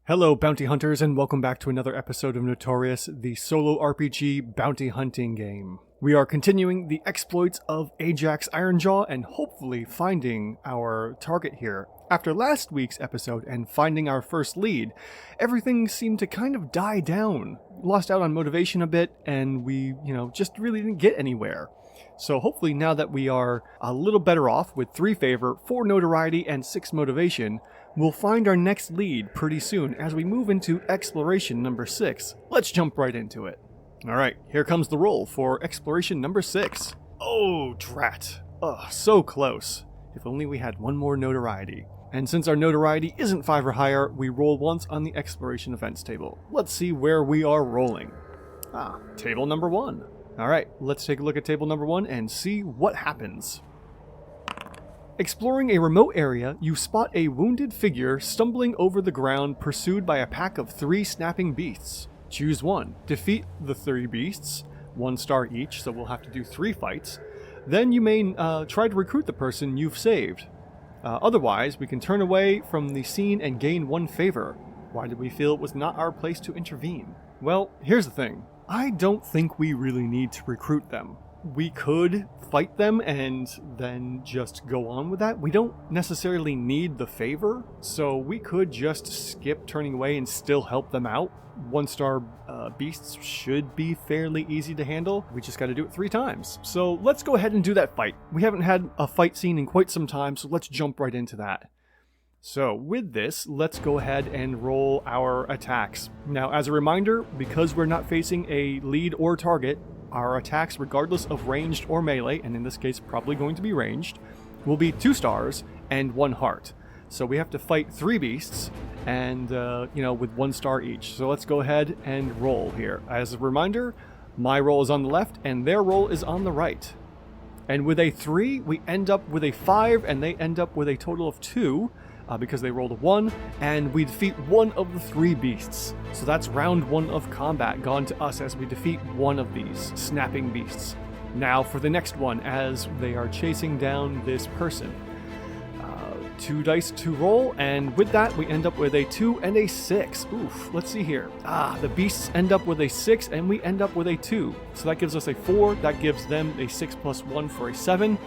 Hello, bounty hunters, and welcome back to another episode of Notorious, the solo RPG bounty hunting game. We are continuing the exploits of Ajax Ironjaw and hopefully finding our target here. After last week's episode and finding our first lead, everything seemed to kind of die down. Lost out on motivation a bit, and we, just really didn't get anywhere. So hopefully now that we are a little better off with 3 favor, 4 notoriety, and 6 motivation, we'll find our next lead pretty soon as we move into exploration number 6. Let's jump right into it. Alright, here comes the roll for exploration number 6. Oh, drat. Ugh, so close. If only we had 1 more notoriety. And since our notoriety isn't 5 or higher, we roll once on the exploration events table. Let's see where we are rolling. Table number 1. Alright, let's take a look at table number 1 and see what happens. Exploring a remote area, you spot a wounded figure stumbling over the ground pursued by a pack of 3 snapping beasts. Choose one. Defeat the 3 beasts, 1 star each, so we'll have to do 3 fights. Then you may try to recruit the person you've saved. Otherwise, we can turn away from the scene and gain 1 favor. Why did we feel it was not our place to intervene? Well, here's the thing. I don't think we really need to recruit them. We could fight them and then just go on with that. We don't necessarily need the favor, so we could just skip turning away and still help them out. 1 star beasts should be fairly easy to handle. We just got to do it 3 times. So let's go ahead and do that fight. We haven't had a fight scene in quite some time, so let's jump right into that. So with this, let's go ahead and roll our attacks. Now, as a reminder, because we're not facing a lead or target, our attacks, regardless of ranged or melee, and in this case probably going to be ranged, will be 2 stars and 1 heart. So we have to fight 3 beasts and, with 1 star each. So let's go ahead and roll here. As a reminder, my roll is on the left and their roll is on the right. And with a 3, we end up with a 5 and they end up with a total of 2. Because they rolled a 1, and we defeat 1 of the 3 beasts. So that's round 1 of combat gone to us as we defeat 1 of these snapping beasts. Now for the next one, as they are chasing down this person. 2 dice to roll, and with that we end up with a 2 and a 6. Oof, let's see here. The beasts end up with a 6, and we end up with a 2. So that gives us a 4, that gives them a 6 plus 1 for a 7.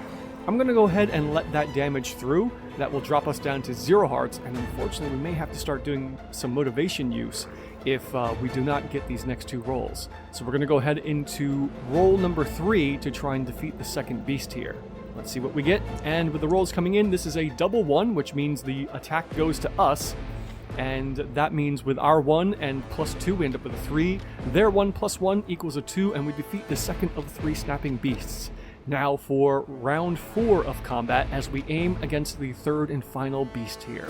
I'm going to go ahead and let that damage through. That will drop us down to 0 hearts, and unfortunately we may have to start doing some motivation use if we do not get these next 2 rolls. So we're going to go ahead into roll number 3 to try and defeat the second beast here. Let's see what we get, and with the rolls coming in, this is a double 1, which means the attack goes to us, and that means with our 1 and plus 2 we end up with a 3. Their 1 plus 1 equals a 2, and we defeat the second of the 3 snapping beasts. Now for round 4 of combat as we aim against the 3rd and final beast here.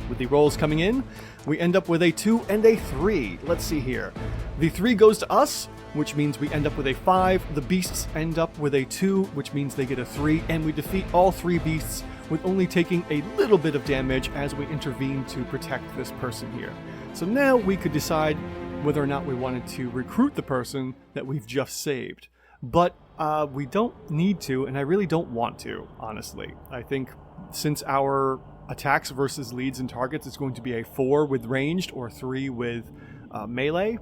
With the rolls coming in, we end up with a 2 and a 3. Let's see here. The 3 goes to us, which means we end up with a 5. The beasts end up with a 2, which means they get a 3. And we defeat all 3 beasts with only taking a little bit of damage as we intervene to protect this person here. So now we could decide whether or not we wanted to recruit the person that we've just saved. But we don't need to, and I really don't want to, honestly. I think since our attacks versus leads and targets is going to be a 4 with ranged or 3 with melee,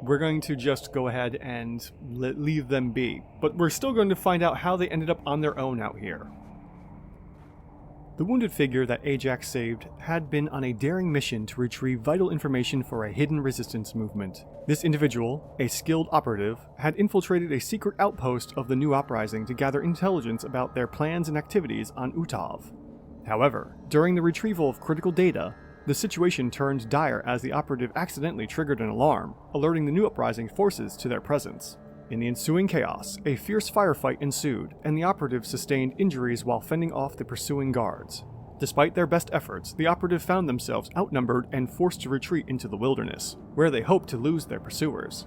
we're going to just go ahead and leave them be. But we're still going to find out how they ended up on their own out here. The wounded figure that Ajax saved had been on a daring mission to retrieve vital information for a hidden resistance movement. This individual, a skilled operative, had infiltrated a secret outpost of the new uprising to gather intelligence about their plans and activities on Utov. However, during the retrieval of critical data, the situation turned dire as the operative accidentally triggered an alarm, alerting the new uprising forces to their presence. In the ensuing chaos, a fierce firefight ensued, and the operative sustained injuries while fending off the pursuing guards. Despite their best efforts, the operative found themselves outnumbered and forced to retreat into the wilderness, where they hoped to lose their pursuers.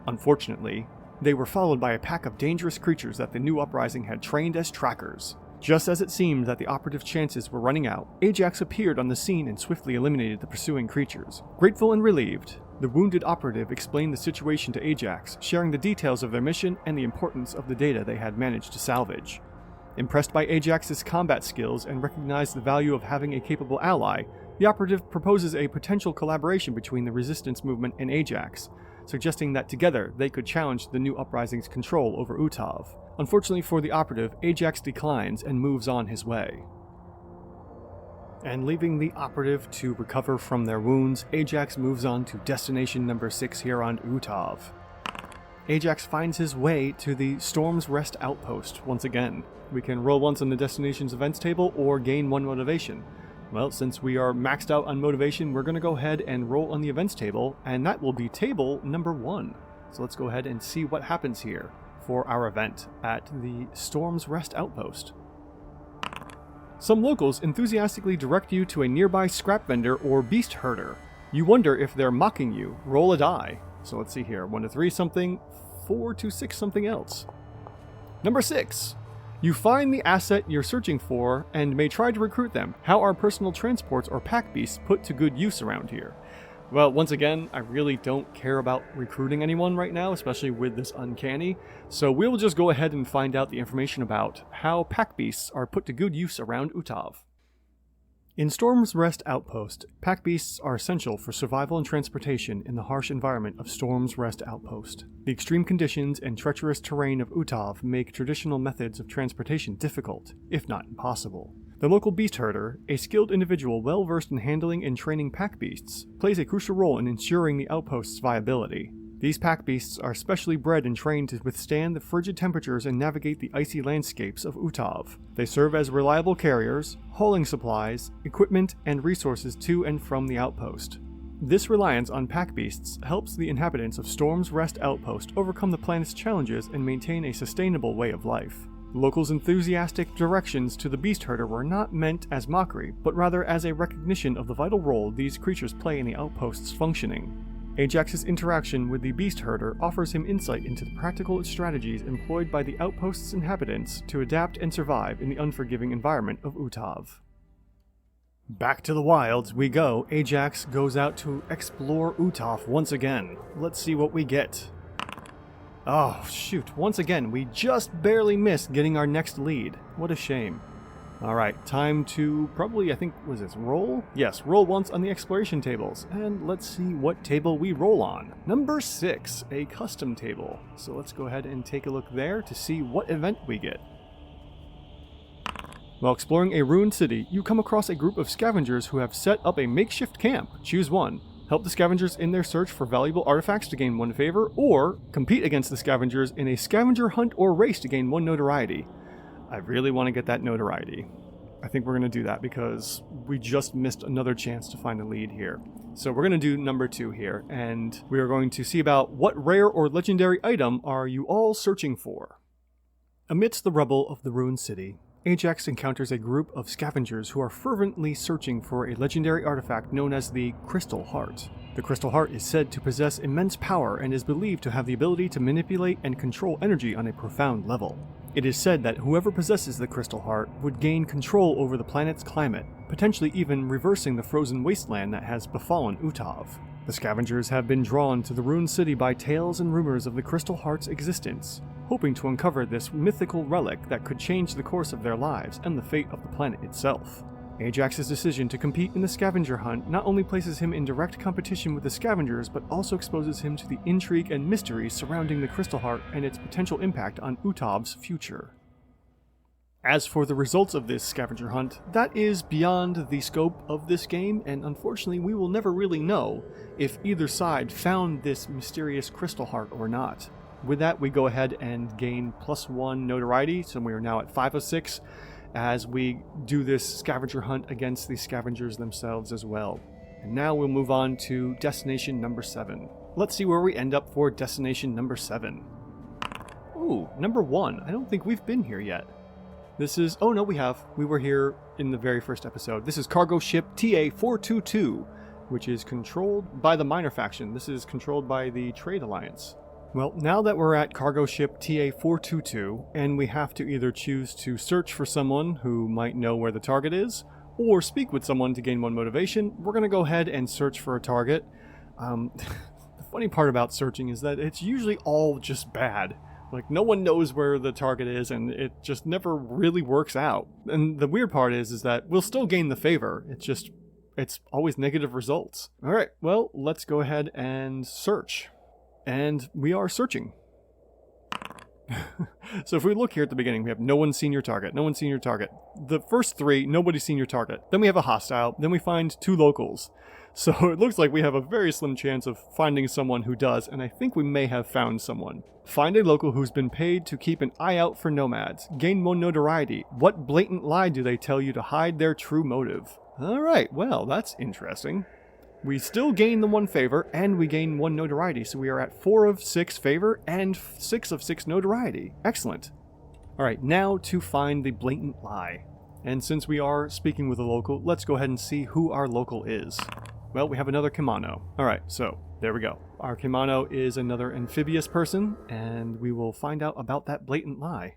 Unfortunately, they were followed by a pack of dangerous creatures that the new uprising had trained as trackers. Just as it seemed that the operative's chances were running out, Ajax appeared on the scene and swiftly eliminated the pursuing creatures. Grateful and relieved, the wounded operative explained the situation to Ajax, sharing the details of their mission and the importance of the data they had managed to salvage. Impressed by Ajax's combat skills and recognized the value of having a capable ally, The operative proposes a potential collaboration between the resistance movement and Ajax, suggesting that together they could challenge the new uprising's control over Utov. Unfortunately for the operative, Ajax declines and moves on his way. And leaving the operative to recover from their wounds, Ajax moves on to destination number 6 here on Utov. Ajax finds his way to the Storm's Rest outpost once again. We can roll once on the destination's events table or gain 1 motivation. Well, since we are maxed out on motivation, we're going to go ahead and roll on the events table, and that will be table number 1. So let's go ahead and see what happens here for our event at the Storm's Rest outpost. Some locals enthusiastically direct you to a nearby scrap vendor or beast herder. You wonder if they're mocking you. Roll a die. So let's see here. 1 to 3 something, 4 to 6 something else. Number 6. You find the asset you're searching for and may try to recruit them. How are personal transports or pack beasts put to good use around here? Well, once again, I really don't care about recruiting anyone right now, especially with this uncanny. So we'll just go ahead and find out the information about how pack beasts are put to good use around Utov. In Storm's Rest Outpost, pack beasts are essential for survival and transportation in the harsh environment of Storm's Rest Outpost. The extreme conditions and treacherous terrain of Utov make traditional methods of transportation difficult, if not impossible. The local beast herder, a skilled individual well versed in handling and training pack beasts, plays a crucial role in ensuring the outpost's viability. These pack beasts are specially bred and trained to withstand the frigid temperatures and navigate the icy landscapes of Utov. They serve as reliable carriers, hauling supplies, equipment, and resources to and from the outpost. This reliance on pack beasts helps the inhabitants of Storm's Rest Outpost overcome the planet's challenges and maintain a sustainable way of life. Locals' enthusiastic directions to the beast herder were not meant as mockery, but rather as a recognition of the vital role these creatures play in the outpost's functioning. Ajax's interaction with the beast herder offers him insight into the practical strategies employed by the outpost's inhabitants to adapt and survive in the unforgiving environment of Utov. Back to the wilds we go. Ajax goes out to explore Utov once again. Let's see what we get. Oh, shoot. Once again, we just barely missed getting our next lead. What a shame. Alright, time to probably, I think, was this roll? Yes, roll once on the exploration tables. And let's see what table we roll on. Number 6, a custom table. So let's go ahead and take a look there to see what event we get. While exploring a ruined city, you come across a group of scavengers who have set up a makeshift camp. Choose one. Help the scavengers in their search for valuable artifacts to gain 1 favor, or compete against the scavengers in a scavenger hunt or race to gain 1 notoriety. I really want to get that notoriety. I think we're going to do that because we just missed another chance to find a lead here. So we're going to do number 2 here, and we are going to see about what rare or legendary item are you all searching for. Amidst the rubble of the ruined city, Ajax encounters a group of scavengers who are fervently searching for a legendary artifact known as the Crystal Heart. The Crystal Heart is said to possess immense power and is believed to have the ability to manipulate and control energy on a profound level. It is said that whoever possesses the Crystal Heart would gain control over the planet's climate, potentially even reversing the frozen wasteland that has befallen Utov. The scavengers have been drawn to the ruined city by tales and rumors of the Crystal Heart's existence, hoping to uncover this mythical relic that could change the course of their lives and the fate of the planet itself. Ajax's decision to compete in the scavenger hunt not only places him in direct competition with the scavengers, but also exposes him to the intrigue and mystery surrounding the Crystal Heart and its potential impact on Utov's future. As for the results of this scavenger hunt, that is beyond the scope of this game, and unfortunately we will never really know if either side found this mysterious Crystal Heart or not. With that, we go ahead and gain +1 notoriety, so we are now at 5 of 6, as we do this scavenger hunt against the scavengers themselves as well. And now we'll move on to destination number 7. Let's see where we end up for destination number 7. Ooh, number 1. I don't think we've been here yet. This is... oh no, we have. We were here in the very first episode. This is cargo ship TA-422, which is controlled by the Minor faction. This is controlled by the Trade Alliance. Well, now that we're at cargo ship TA-422, and we have to either choose to search for someone who might know where the target is, or speak with someone to gain 1 motivation, we're going to go ahead and search for a target. The funny part about searching is that it's usually all just bad. Like, no one knows where the target is, and it just never really works out. And the weird part is that we'll still gain the favor. It's just it's always negative results. All right, well, let's go ahead and search. And we are searching. So if we look here at the beginning, we have no one's seen your target, no one's seen your target. The first 3, nobody's seen your target. Then we have a hostile, then we find 2 locals. So it looks like we have a very slim chance of finding someone who does, and I think we may have found someone. Find a local who's been paid to keep an eye out for nomads. Gain more notoriety. What blatant lie do they tell you to hide their true motive? Alright, well, that's interesting. We still gain the 1 favor, and we gain 1 notoriety, so we are at 4 of 6 favor and 6 of 6 notoriety. Excellent. Alright, now to find the blatant lie. And since we are speaking with a local, let's go ahead and see who our local is. Well, we have another Kimono. Alright, so there we go. Our Kimono is another amphibious person, and we will find out about that blatant lie.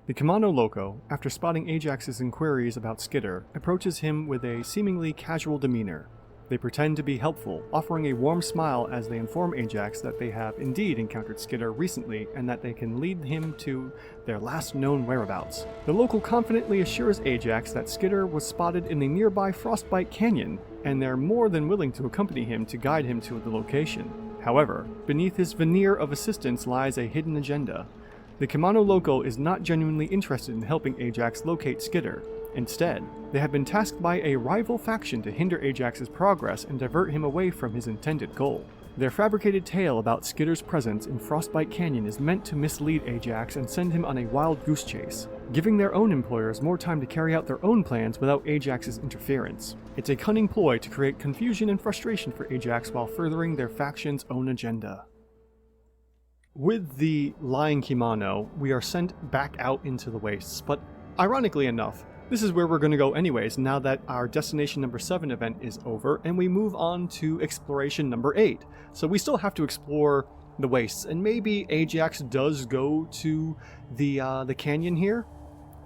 The Kimono Loco, after spotting Ajax's inquiries about Skitter, approaches him with a seemingly casual demeanor. They pretend to be helpful, offering a warm smile as they inform Ajax that they have indeed encountered Skitter recently and that they can lead him to their last known whereabouts. The local confidently assures Ajax that Skitter was spotted in the nearby Frostbite Canyon, and they're more than willing to accompany him to guide him to the location. However, beneath his veneer of assistance lies a hidden agenda. The Kimono Loco is not genuinely interested in helping Ajax locate Skitter. Instead, they have been tasked by a rival faction to hinder Ajax's progress and divert him away from his intended goal. Their fabricated tale about Skitter's presence in Frostbite Canyon is meant to mislead Ajax and send him on a wild goose chase, giving their own employers more time to carry out their own plans without Ajax's interference. It's a cunning ploy to create confusion and frustration for Ajax while furthering their faction's own agenda. With the lying Kimono, we are sent back out into the wastes, but ironically enough, this is where we're going to go anyways now that our Destination number 7 event is over and we move on to Exploration number 8. So we still have to explore the wastes, and maybe Ajax does go to the canyon here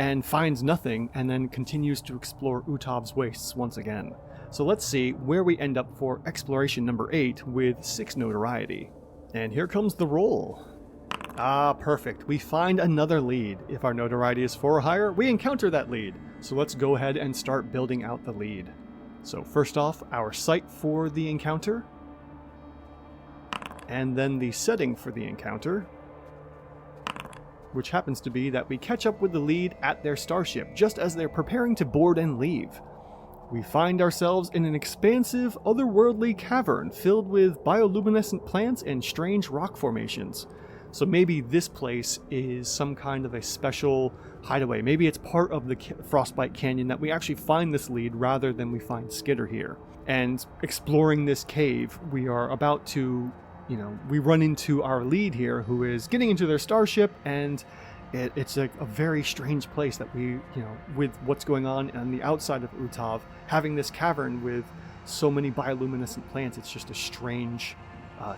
and finds nothing and then continues to explore Utov's wastes once again. So let's see where we end up for Exploration number 8 with 6 notoriety. And here comes the roll. Ah, perfect. We find another lead. If our notoriety is 4 or higher, we encounter that lead. So let's go ahead and start building out the lead. So first off, our site for the encounter. And then the setting for the encounter. Which happens to be that we catch up with the lead at their starship, just as they're preparing to board and leave. We find ourselves in an expansive, otherworldly cavern filled with bioluminescent plants and strange rock formations. So maybe this place is some kind of a special hideaway. Maybe it's part of the Frostbite Canyon that we actually find this lead rather than we find Skitter here. And exploring this cave, we are about to, we run into our lead here who is getting into their starship, and it's a very strange place that we, with what's going on the outside of Utov, having this cavern with so many bioluminescent plants, it's just a strange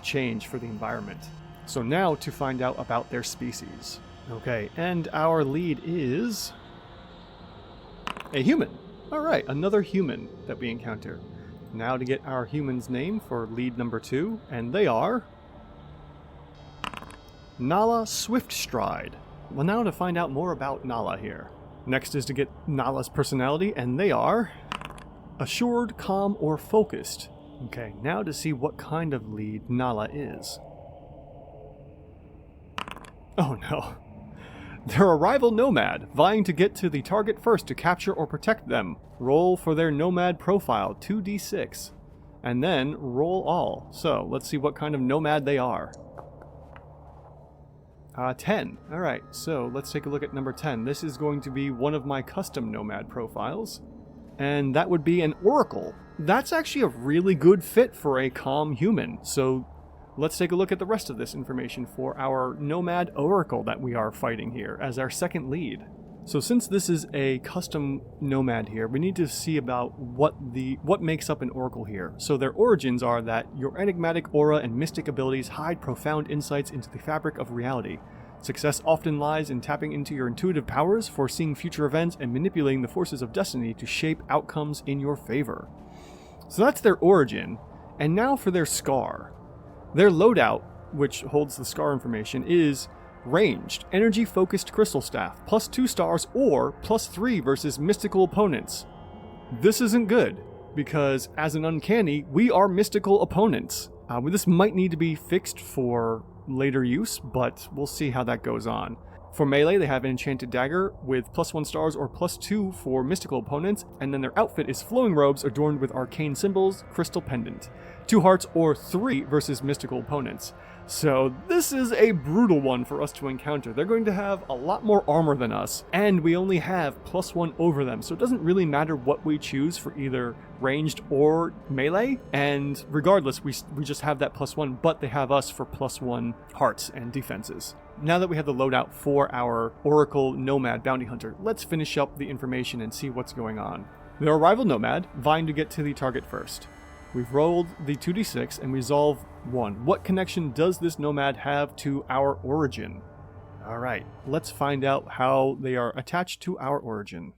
change for the environment. So now to find out about their species. Okay, and our lead is a human. All right, another human that we encounter. Now to get our human's name for lead number 2, and they are Nala Swiftstride. Well, now to find out more about Nala here. Next is to get Nala's personality, and they are assured, calm, or focused. Okay, now to see what kind of lead Nala is. Oh no. They're a rival nomad, vying to get to the target first to capture or protect them. Roll for their nomad profile, 2d6. And then roll all. So, let's see what kind of nomad they are. 10. Alright, so let's take a look at number 10. This is going to be one of my custom nomad profiles. And that would be an oracle. That's actually a really good fit for a calm human. So let's take a look at the rest of this information for our nomad oracle that we are fighting here as our second lead. So since this is a custom nomad here, we need to see about what makes up an oracle here. So their origins are that your enigmatic aura and mystic abilities hide profound insights into the fabric of reality. Success often lies in tapping into your intuitive powers, foreseeing future events, and manipulating the forces of destiny to shape outcomes in your favor. So that's their origin. And now for their scar. Their loadout, which holds the scar information, is ranged, energy-focused crystal staff, +2 stars or +3 versus mystical opponents. This isn't good. because as an uncanny, we are mystical opponents. This might need to be fixed for later use, but we'll see how that goes on. For melee, they have an enchanted dagger with +1 stars or +2 for mystical opponents, and then their outfit is flowing robes adorned with arcane symbols, crystal pendant. 2 hearts or 3 versus mystical opponents. So this is a brutal one for us to encounter. They're going to have a lot more armor than us, and we only have +1 over them, so it doesn't really matter what we choose for either ranged or melee, and regardless, we just have that +1, but they have us for +1 hearts and defenses. Now that we have the loadout for our Oracle Nomad Bounty Hunter, let's finish up the information and see what's going on. The arrival Nomad, vying to get to the target first. We've rolled the 2d6 and resolve 1. What connection does this Nomad have to our origin? Alright, let's find out how they are attached to our origin.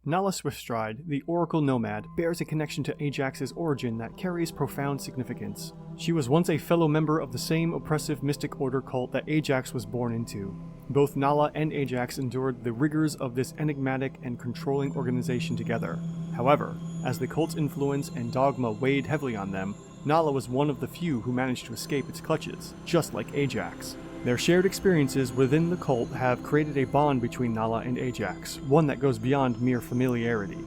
Nala Swiftstride, the Oracle Nomad, bears a connection to Ajax's origin that carries profound significance. She was once a fellow member of the same oppressive mystic order cult that Ajax was born into. Both Nala and Ajax endured the rigors of this enigmatic and controlling organization together. However, as the cult's influence and dogma weighed heavily on them, Nala was one of the few who managed to escape its clutches, just like Ajax. Their shared experiences within the cult have created a bond between Nala and Ajax, one that goes beyond mere familiarity.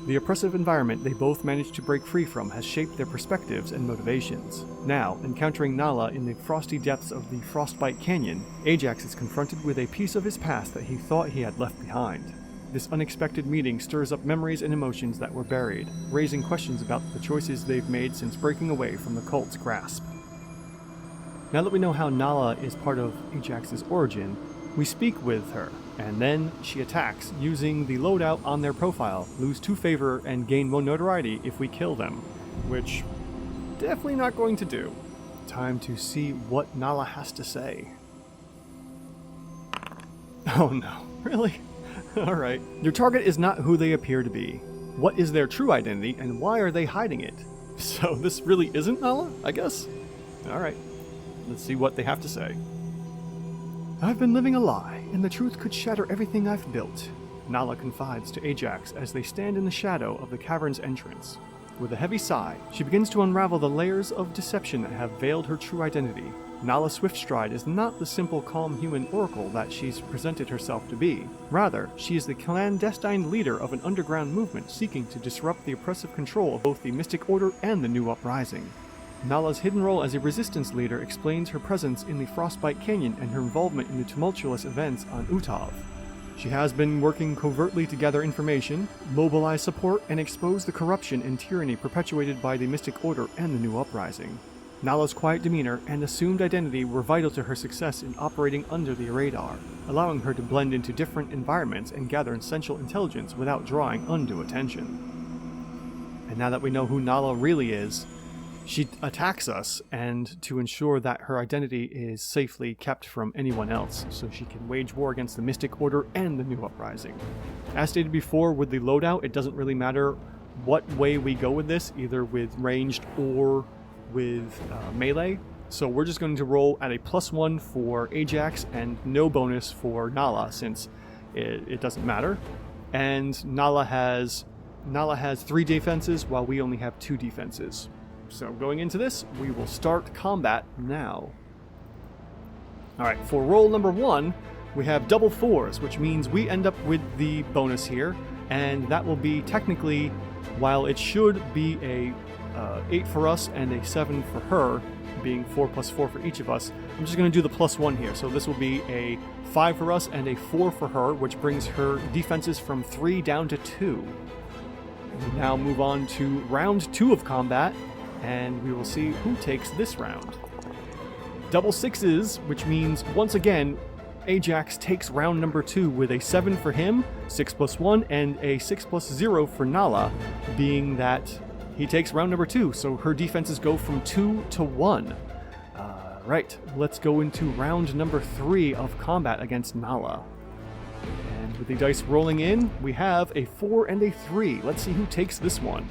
The oppressive environment they both managed to break free from has shaped their perspectives and motivations. Now, encountering Nala in the frosty depths of the Frostbite Canyon, Ajax is confronted with a piece of his past that he thought he had left behind. This unexpected meeting stirs up memories and emotions that were buried, raising questions about the choices they've made since breaking away from the cult's grasp. Now that we know how Nala is part of Ajax's origin, we speak with her, and then she attacks, using the loadout on their profile, lose 2 favor, and gain 1 notoriety if we kill them, which definitely not going to do. Time to see what Nala has to say. Oh no, really? Alright. Your target is not who they appear to be. What is their true identity, and why are they hiding it? So this really isn't Nala, I guess? Alright. Let's see what they have to say. I've been living a lie, and the truth could shatter everything I've built, Nala confides to Ajax as they stand in the shadow of the cavern's entrance. With a heavy sigh, she begins to unravel the layers of deception that have veiled her true identity. Nala Swiftstride is not the simple, calm human oracle that she's presented herself to be. Rather, she is the clandestine leader of an underground movement seeking to disrupt the oppressive control of both the Mystic Order and the New Uprising. Nala's hidden role as a resistance leader explains her presence in the Frostbite Canyon and her involvement in the tumultuous events on Utov. She has been working covertly to gather information, mobilize support, and expose the corruption and tyranny perpetuated by the Mystic Order and the New Uprising. Nala's quiet demeanor and assumed identity were vital to her success in operating under the radar, allowing her to blend into different environments and gather essential intelligence without drawing undue attention. And now that we know who Nala really is, she attacks us, and to ensure that her identity is safely kept from anyone else, so she can wage war against the Mystic Order and the New Uprising. As stated before, with the loadout, it doesn't really matter what way we go with this, either with ranged or with melee. So we're just going to roll at a +1 for Ajax and no bonus for Nala, since it doesn't matter. And Nala has 3 defenses, while we only have 2 defenses. So going into this, we will start combat now. Alright, for roll number 1, we have double 4s, which means we end up with the bonus here, and that will be technically, while it should be a 8 for us and a 7 for her, being 4 + 4 for each of us, I'm just going to do the +1 here. So this will be a 5 for us and a 4 for her, which brings her defenses from 3 down to 2. We now move on to round 2 of combat, and we will see who takes this round. Double 6s, which means, once again, Ajax takes round number 2 with a 7 for him, 6 + 1, and a 6 + 0 for Nala, being that he takes round number 2, so her defenses go from 2 to 1. Right, let's go into round number 3 of combat against Nala. And with the dice rolling in, we have a 4 and a 3. Let's see who takes this one.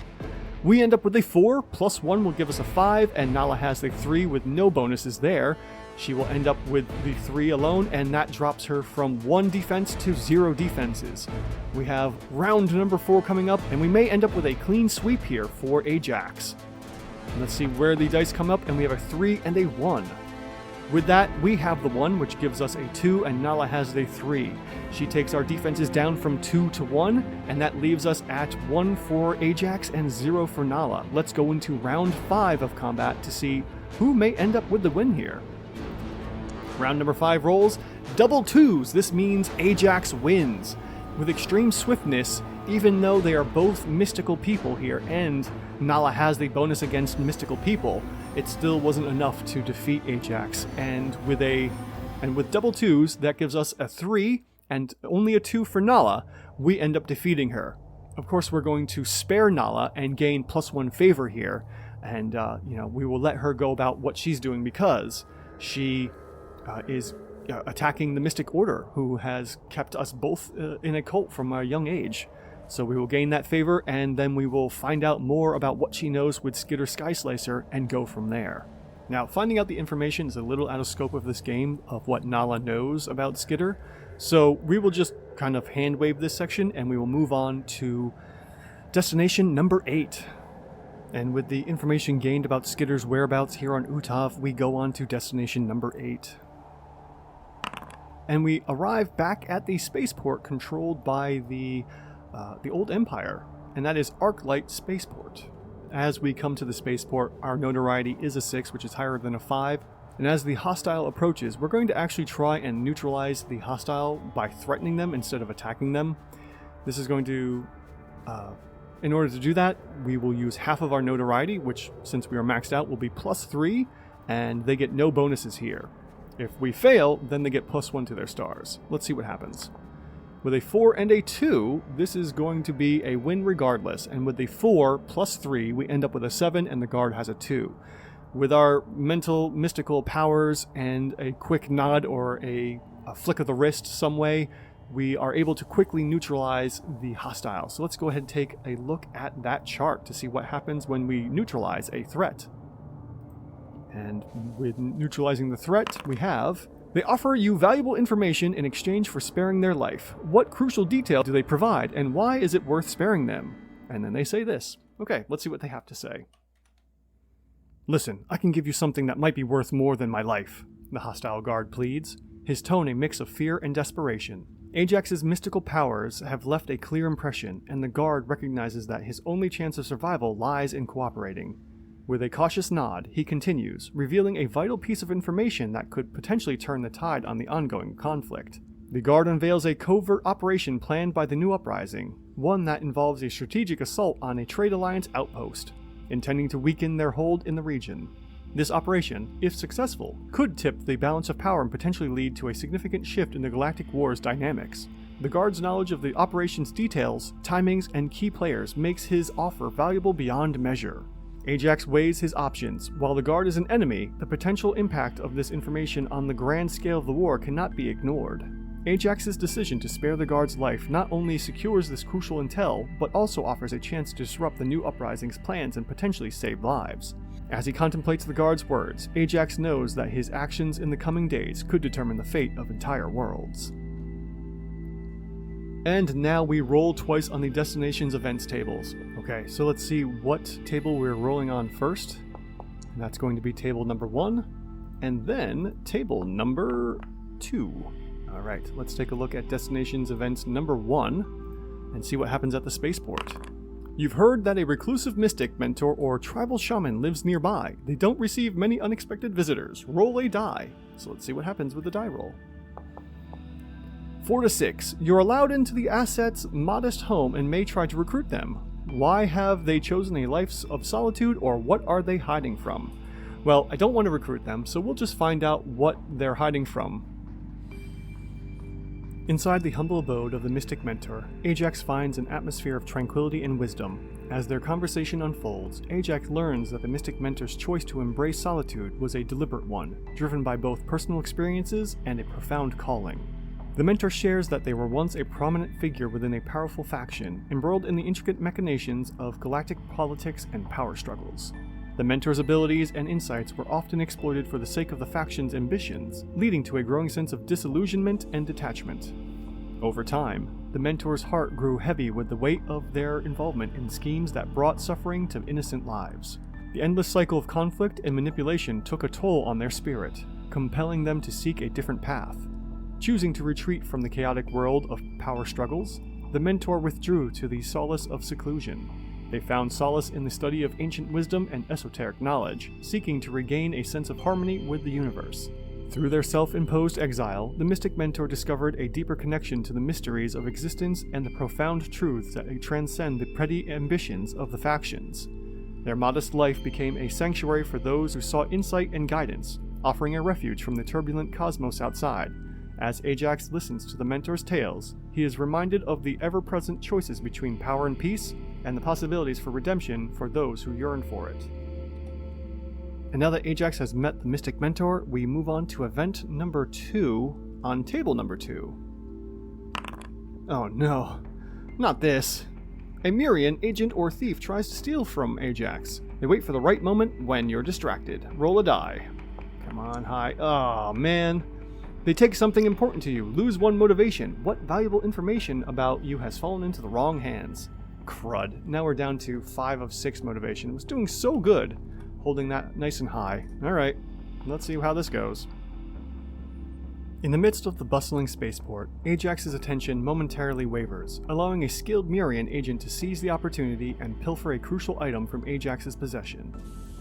We end up with a 4, plus 1 will give us a 5, and Nala has a 3 with no bonuses there. She will end up with the 3 alone, and that drops her from 1 defense to 0 defenses. We have round number 4 coming up, and we may end up with a clean sweep here for Ajax. Let's see where the dice come up, and we have a 3 and a 1. With that, we have the 1, which gives us a 2, and Nala has a 3. She takes our defenses down from 2 to 1, and that leaves us at 1 for Ajax and 0 for Nala. Let's go into round 5 of combat to see who may end up with the win here. Round number 5 rolls, double 2s. This means Ajax wins. With extreme swiftness, even though they are both mystical people here, and Nala has the bonus against mystical people, it still wasn't enough to defeat Ajax. And with double 2s, that gives us a 3 and only a 2 for Nala. We end up defeating her. Of course, we're going to spare Nala and gain +1 favor here, and we will let her go about what she's doing because she is attacking the Mystic Order, who has kept us both in a cult from a young age. So we will gain that favor, and then we will find out more about what she knows with Skitter Skyslicer and go from there. Now, finding out the information is a little out of scope of this game of what Nala knows about Skitter, so we will just kind of hand wave this section, and we will move on to destination number 8. And with the information gained about Skitter's whereabouts here on Utov, we go on to destination number 8. And we arrive back at the spaceport controlled by the old Empire, and that is Arclight Spaceport. As we come to the spaceport, our notoriety is a 6, which is higher than a 5, and as the hostile approaches, we're going to actually try and neutralize the hostile by threatening them instead of attacking them. This is going to, in order to do that, we will use half of our notoriety, which, since we are maxed out, will be +3, and they get no bonuses here. If we fail, then they get +1 to their stars. Let's see what happens. With a 4 and a 2, this is going to be a win regardless, and with the 4 +3, we end up with a 7, and the guard has a 2. With our mental, mystical powers and a quick nod or a flick of the wrist some way, we are able to quickly neutralize the hostile. So let's go ahead and take a look at that chart to see what happens when we neutralize a threat. And with neutralizing the threat, we have: they offer you valuable information in exchange for sparing their life. What crucial detail do they provide, and why is it worth sparing them? And then they say this. Okay, let's see what they have to say. Listen, I can give you something that might be worth more than my life, the hostile guard pleads, his tone a mix of fear and desperation. Ajax's mystical powers have left a clear impression, and the guard recognizes that his only chance of survival lies in cooperating. With a cautious nod, he continues, revealing a vital piece of information that could potentially turn the tide on the ongoing conflict. The Guard unveils a covert operation planned by the new uprising, one that involves a strategic assault on a trade alliance outpost, intending to weaken their hold in the region. This operation, if successful, could tip the balance of power and potentially lead to a significant shift in the Galactic War's dynamics. The Guard's knowledge of the operation's details, timings, and key players makes his offer valuable beyond measure. Ajax weighs his options. While the Guard is an enemy, the potential impact of this information on the grand scale of the war cannot be ignored. Ajax's decision to spare the Guard's life not only secures this crucial intel, but also offers a chance to disrupt the new uprising's plans and potentially save lives. As he contemplates the Guard's words, Ajax knows that his actions in the coming days could determine the fate of entire worlds. And now we roll twice on the destinations events tables. Okay, so let's see what table we're rolling on first. And that's going to be table number 1, and then table number 2. Alright, let's take a look at destinations events number 1 and see what happens at the spaceport. You've heard that a reclusive mystic mentor or tribal shaman lives nearby. They don't receive many unexpected visitors. Roll a die. So let's see what happens with the die roll. 4 to 6. You're allowed into the asset's modest home and may try to recruit them. Why have they chosen a life of solitude, or what are they hiding from? Well, I don't want to recruit them, so we'll just find out what they're hiding from. Inside the humble abode of the Mystic Mentor, Ajax finds an atmosphere of tranquility and wisdom. As their conversation unfolds, Ajax learns that the Mystic Mentor's choice to embrace solitude was a deliberate one, driven by both personal experiences and a profound calling. The mentor shares that they were once a prominent figure within a powerful faction, embroiled in the intricate machinations of galactic politics and power struggles. The mentor's abilities and insights were often exploited for the sake of the faction's ambitions, leading to a growing sense of disillusionment and detachment. Over time, the mentor's heart grew heavy with the weight of their involvement in schemes that brought suffering to innocent lives. The endless cycle of conflict and manipulation took a toll on their spirit, compelling them to seek a different path. Choosing to retreat from the chaotic world of power struggles, the mentor withdrew to the solace of seclusion. They found solace in the study of ancient wisdom and esoteric knowledge, seeking to regain a sense of harmony with the universe. Through their self-imposed exile, the mystic mentor discovered a deeper connection to the mysteries of existence and the profound truths that transcend the petty ambitions of the factions. Their modest life became a sanctuary for those who sought insight and guidance, offering a refuge from the turbulent cosmos outside. As Ajax listens to the mentor's tales, he is reminded of the ever-present choices between power and peace, and the possibilities for redemption for those who yearn for it. And now that Ajax has met the Mystic Mentor, we move on to event number 2 on table number 2. Oh no, not this. A Mirian agent or thief tries to steal from Ajax. They wait for the right moment when you're distracted. Roll a die. Come on, high. Oh man. They take something important to you, lose 1 motivation. What valuable information about you has fallen into the wrong hands? Crud. Now we're down to 5 of 6 motivation. It was doing so good, holding that nice and high. Alright, let's see how this goes. In the midst of the bustling spaceport, Ajax's attention momentarily wavers, allowing a skilled Mirian agent to seize the opportunity and pilfer a crucial item from Ajax's possession.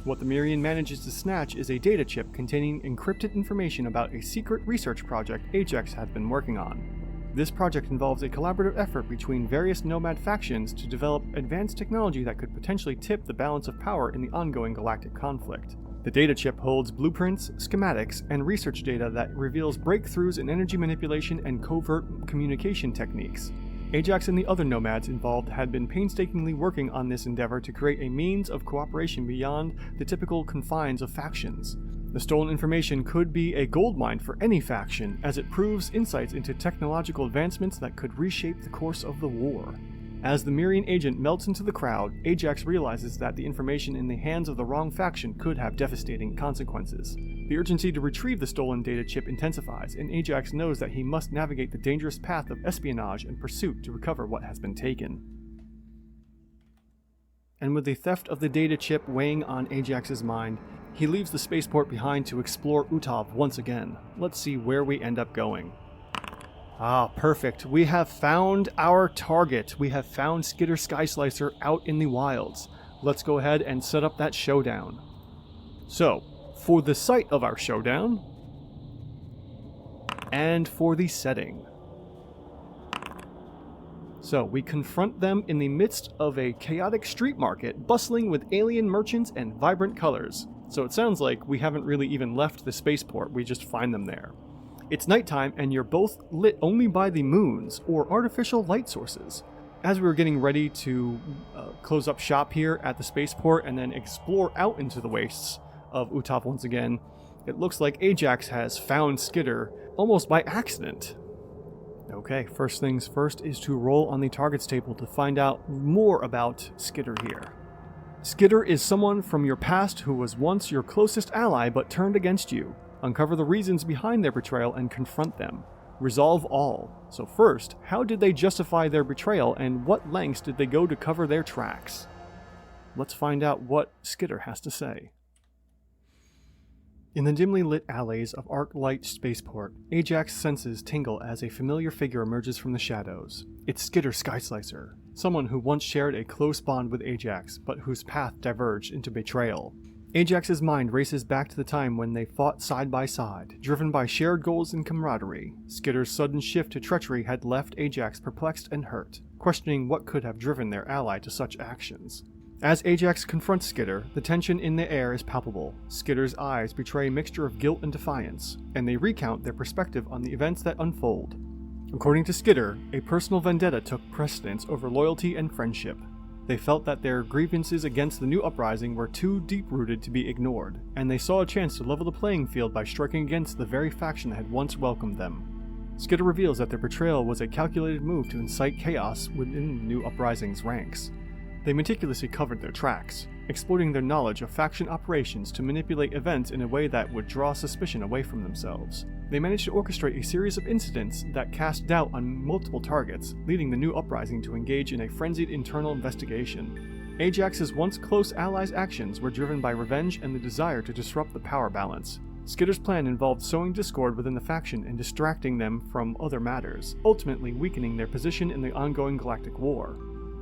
What the Mirian manages to snatch is a data chip containing encrypted information about a secret research project Ajax had been working on. This project involves a collaborative effort between various nomad factions to develop advanced technology that could potentially tip the balance of power in the ongoing galactic conflict. The data chip holds blueprints, schematics, and research data that reveals breakthroughs in energy manipulation and covert communication techniques. Ajax and the other nomads involved had been painstakingly working on this endeavor to create a means of cooperation beyond the typical confines of factions. The stolen information could be a goldmine for any faction, as it proves insights into technological advancements that could reshape the course of the war. As the Mirian agent melts into the crowd, Ajax realizes that the information in the hands of the wrong faction could have devastating consequences. The urgency to retrieve the stolen data chip intensifies, and Ajax knows that he must navigate the dangerous path of espionage and pursuit to recover what has been taken. And with the theft of the data chip weighing on Ajax's mind, he leaves the spaceport behind to explore Utov once again. Let's see where we end up going. Ah, perfect. We have found our target. We have found Skitter Skyslicer out in the wilds. Let's go ahead and set up that showdown. So, for the site of our showdown, and for the setting. So, we confront them in the midst of a chaotic street market, bustling with alien merchants and vibrant colors. So it sounds like we haven't really even left the spaceport, we just find them there. It's nighttime and you're both lit only by the moons or artificial light sources. As we were getting ready to close up shop here at the spaceport and then explore out into the wastes of Utov once again, it looks like Ajax has found Skitter almost by accident. Okay, first things first is to roll on the targets table to find out more about Skitter here. Skitter is someone from your past who was once your closest ally but turned against you. Uncover the reasons behind their betrayal and confront them. Resolve all. So first, how did they justify their betrayal and what lengths did they go to cover their tracks? Let's find out what Skitter has to say. In the dimly lit alleys of Arclight Spaceport, Ajax's senses tingle as a familiar figure emerges from the shadows. It's Skitter Skyslicer, someone who once shared a close bond with Ajax, but whose path diverged into betrayal. Ajax's mind races back to the time when they fought side by side, driven by shared goals and camaraderie. Skitter's sudden shift to treachery had left Ajax perplexed and hurt, questioning what could have driven their ally to such actions. As Ajax confronts Skitter, the tension in the air is palpable. Skitter's eyes betray a mixture of guilt and defiance, and they recount their perspective on the events that unfold. According to Skitter, a personal vendetta took precedence over loyalty and friendship. They felt that their grievances against the new uprising were too deep-rooted to be ignored, and they saw a chance to level the playing field by striking against the very faction that had once welcomed them. Skidder reveals that their betrayal was a calculated move to incite chaos within the new uprising's ranks. They meticulously covered their tracks, exploiting their knowledge of faction operations to manipulate events in a way that would draw suspicion away from themselves. They managed to orchestrate a series of incidents that cast doubt on multiple targets, leading the new uprising to engage in a frenzied internal investigation. Ajax's once close allies' actions were driven by revenge and the desire to disrupt the power balance. Skidder's plan involved sowing discord within the faction and distracting them from other matters, ultimately weakening their position in the ongoing galactic war.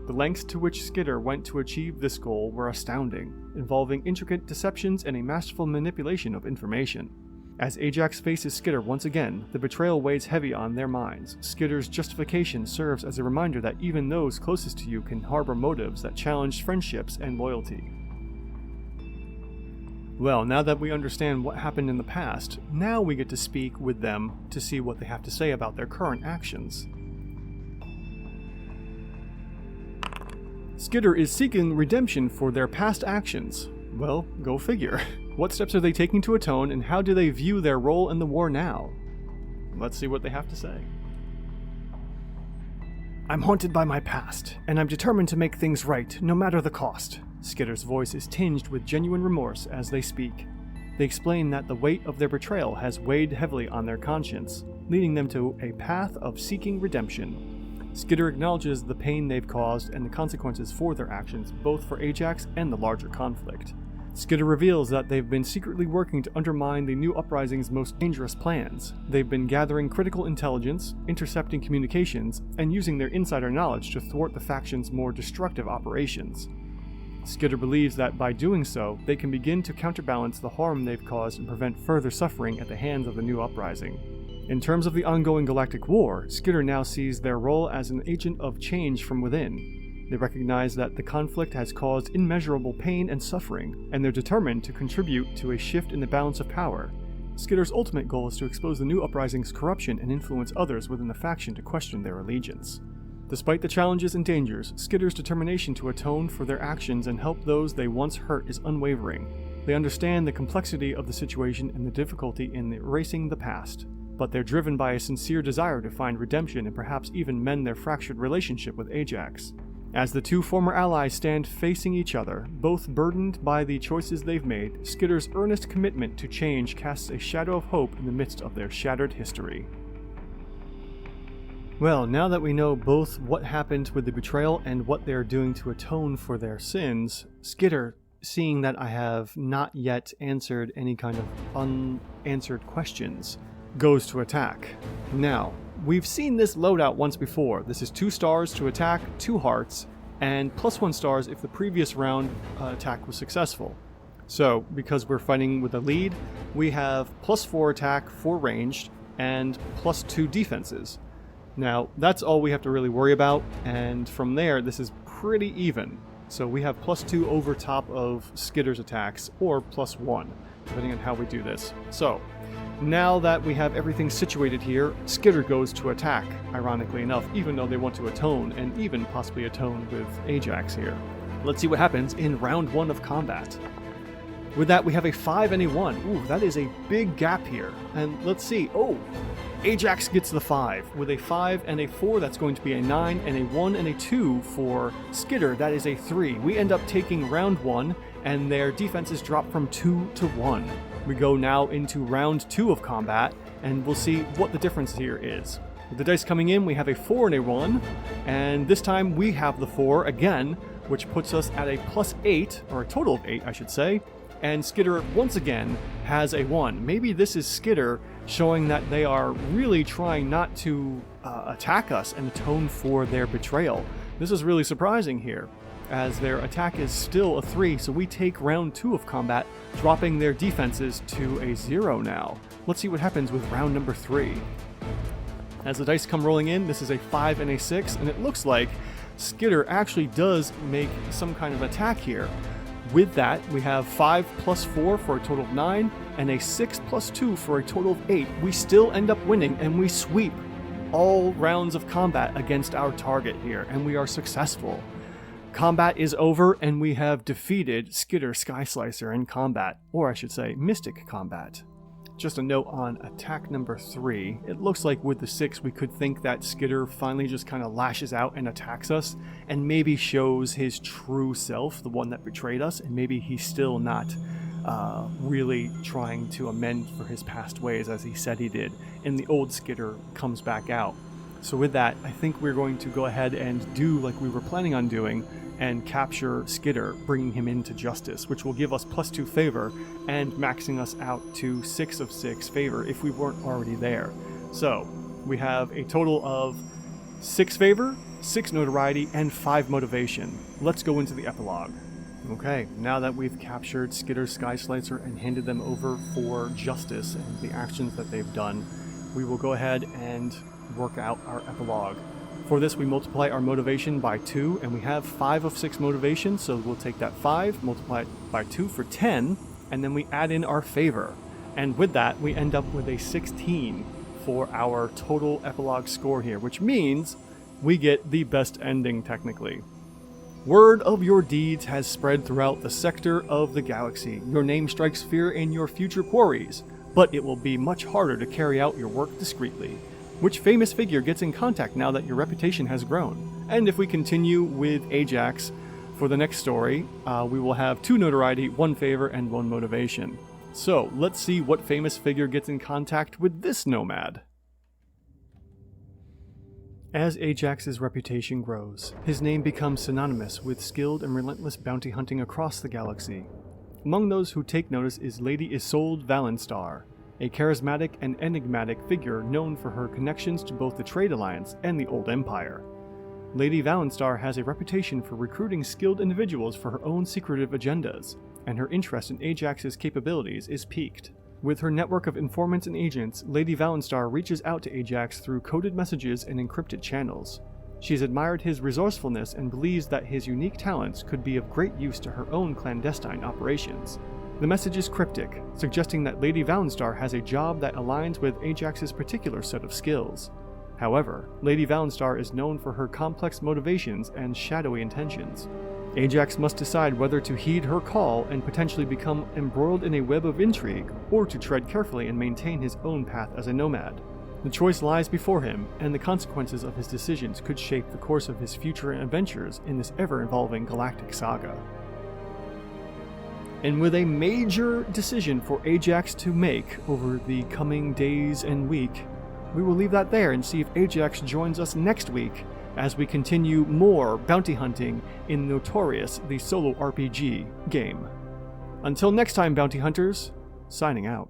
The lengths to which Skidder went to achieve this goal were astounding, involving intricate deceptions and a masterful manipulation of information. As Ajax faces Skidder once again, the betrayal weighs heavy on their minds. Skidder's justification serves as a reminder that even those closest to you can harbor motives that challenge friendships and loyalty. Well, now that we understand what happened in the past, now we get to speak with them to see what they have to say about their current actions. Skidder is seeking redemption for their past actions. Well, go figure. What steps are they taking to atone, and how do they view their role in the war now? Let's see what they have to say. I'm haunted by my past, and I'm determined to make things right, no matter the cost. Skidder's voice is tinged with genuine remorse as they speak. They explain that the weight of their betrayal has weighed heavily on their conscience, leading them to a path of seeking redemption. Skidder acknowledges the pain they've caused and the consequences for their actions, both for Ajax and the larger conflict. Skidder reveals that they've been secretly working to undermine the new uprising's most dangerous plans. They've been gathering critical intelligence, intercepting communications, and using their insider knowledge to thwart the faction's more destructive operations. Skidder believes that by doing so, they can begin to counterbalance the harm they've caused and prevent further suffering at the hands of the new uprising. In terms of the ongoing galactic war, Skidder now sees their role as an agent of change from within. They recognize that the conflict has caused immeasurable pain and suffering, and they're determined to contribute to a shift in the balance of power. Skidder's ultimate goal is to expose the new uprising's corruption and influence others within the faction to question their allegiance. Despite the challenges and dangers, Skidder's determination to atone for their actions and help those they once hurt is unwavering. They understand the complexity of the situation and the difficulty in erasing the past, but they're driven by a sincere desire to find redemption and perhaps even mend their fractured relationship with Ajax. As the two former allies stand facing each other, both burdened by the choices they've made, Skidder's earnest commitment to change casts a shadow of hope in the midst of their shattered history. Well, now that we know both what happened with the betrayal and what they're doing to atone for their sins, Skidder, seeing that I have not yet answered any kind of unanswered questions, goes to attack. Now, we've seen this loadout once before. This is 2 stars to attack, 2 hearts, and +1 stars if the previous round attack was successful. So, because we're fighting with a lead, we have +4 attack, 4 ranged, and +2 defenses. Now, that's all we have to really worry about, and from there, this is pretty even. So we have +2 over top of Skidder's attacks, or +1, depending on how we do this. So, now that we have everything situated here, Skidder goes to attack, ironically enough, even though they want to atone, and even possibly atone with Ajax here. Let's see what happens in round 1 of combat. With that, we have a 5 and a 1. Ooh, that is a big gap here. And let's see. Oh, Ajax gets the 5. With a 5 and a 4, that's going to be a 9, and a 1 and a 2 for Skidder. That is a 3. We end up taking round 1, and their defenses drop from 2 to 1. We go now into round 2 of combat, and we'll see what the difference here is. With the dice coming in, we have a 4 and a 1, and this time we have the 4 again, which puts us at a +8, or a total of 8, I should say. And Skidder, once again, has a 1. Maybe this is Skidder showing that they are really trying not to attack us and atone for their betrayal. This is really surprising here, as their attack is still a 3, so we take round 2 of combat, dropping their defenses to a 0 now. Let's see what happens with round number 3. As the dice come rolling in, this is a 5 and a 6, and it looks like Skidder actually does make some kind of attack here. With that, we have 5 + 4 for a total of 9, and a 6 + 2 for a total of 8. We still end up winning, and we sweep all rounds of combat against our target here, and we are successful. Combat is over, and we have defeated Skidder Skyslicer in combat, or I should say, Mystic Combat. Just a note on attack number 3. It looks like with the 6 we could think that Skitter finally just kind of lashes out and attacks us and maybe shows his true self, the one that betrayed us, and maybe he's still not really trying to amend for his past ways as he said he did, and the old Skitter comes back out. So with that, I think we're going to go ahead and do like we were planning on doing and capture Skitter, bringing him into justice, which will give us +2 favor and maxing us out to 6 of 6 favor if we weren't already there. So we have a total of 6 favor, 6 notoriety, and 5 motivation. Let's go into the epilogue. Okay, now that we've captured Skitter, Sky Slicer, and handed them over for justice and the actions that they've done, we will go ahead and work out our epilogue. For this, we multiply our motivation by 2, and we have 5 of 6 motivation, so we'll take that 5, multiply it by 2 for 10, and then we add in our favor. And with that, we end up with a 16 for our total epilogue score here, which means we get the best ending, technically. Word of your deeds has spread throughout the sector of the galaxy. Your name strikes fear in your future quarries, but it will be much harder to carry out your work discreetly. Which famous figure gets in contact now that your reputation has grown? And if we continue with Ajax for the next story, we will have 2 notoriety, 1 favor, and 1 motivation. So let's see what famous figure gets in contact with this nomad. As Ajax's reputation grows, his name becomes synonymous with skilled and relentless bounty hunting across the galaxy. Among those who take notice is Lady Isolde Valenstar, a charismatic and enigmatic figure known for her connections to both the Trade Alliance and the Old Empire. Lady Valenstar has a reputation for recruiting skilled individuals for her own secretive agendas, and her interest in Ajax's capabilities is piqued. With her network of informants and agents, Lady Valenstar reaches out to Ajax through coded messages and encrypted channels. She's admired his resourcefulness and believes that his unique talents could be of great use to her own clandestine operations. The message is cryptic, suggesting that Lady Valenstar has a job that aligns with Ajax's particular set of skills. However, Lady Valenstar is known for her complex motivations and shadowy intentions. Ajax must decide whether to heed her call and potentially become embroiled in a web of intrigue, or to tread carefully and maintain his own path as a nomad. The choice lies before him, and the consequences of his decisions could shape the course of his future adventures in this ever-evolving galactic saga. And with a major decision for Ajax to make over the coming days and week, we will leave that there and see if Ajax joins us next week as we continue more bounty hunting in Notorious, the solo RPG game. Until next time, bounty hunters, signing out.